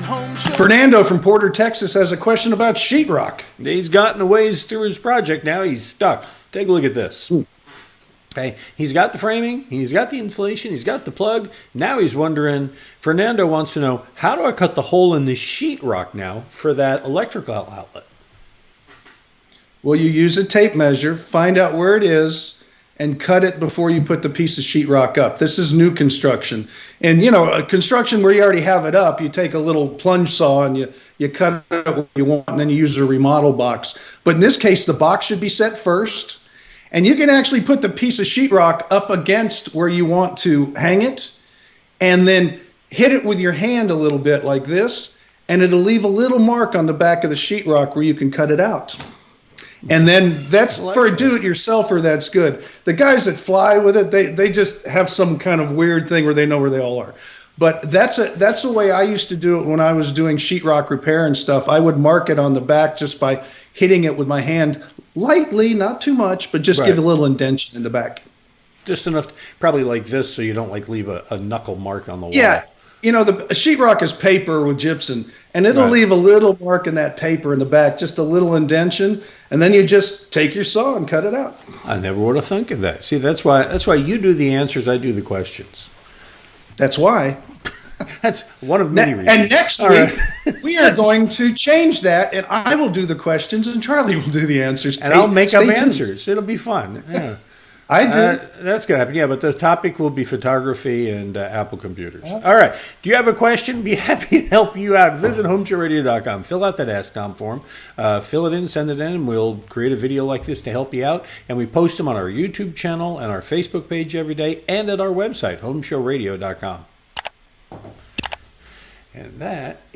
Home Show. Fernando from Porter, Texas has a question about sheetrock. He's gotten a ways through his project. Now he's stuck. Take a look at this. Okay, he's got the framing, he's got the insulation, he's got the plug. Now he's wondering, Fernando wants to know, how do I cut the hole in the sheetrock now for that electrical outlet? Well, you use a tape measure, find out where it is, and cut it before you put the piece of sheetrock up. This is new construction. And, a construction where you already have it up, you take a little plunge saw and you cut it where you want, and then you use a remodel box. But in this case, the box should be set first, and you can actually put the piece of sheetrock up against where you want to hang it, and then hit it with your hand a little bit like this, and it'll leave a little mark on the back of the sheetrock where you can cut it out. And then that's for a do-it-yourselfer, that's good. The guys that fly with it, they just have some kind of weird thing where they know where they all are. But that's the way I used to do it when I was doing sheetrock repair and stuff. I would mark it on the back just by hitting it with my hand lightly, not too much, but just give a little indentation in the back. Just enough, probably like this, so you don't leave a knuckle mark on the wall. Yeah. The sheetrock is paper with gypsum, and it'll leave a little mark in that paper in the back, just a little indentation, and then you just take your saw and cut it out. I never would have thunk of that. See, that's why you do the answers, I do the questions. That's why. That's one of many reasons. And next week, we are going to change that, and I will do the questions, and Charlie will do the answers. And I'll make up answers. It'll be fun. Yeah. I do. That's going to happen. Yeah, but the topic will be photography and Apple computers. All right. Do you have a question? Be happy to help you out. Visit HomeShowRadio.com. Fill out that Ask.com form. Fill it in, send it in, and we'll create a video like this to help you out. And we post them on our YouTube channel and our Facebook page every day and at our website, HomeShowRadio.com. And that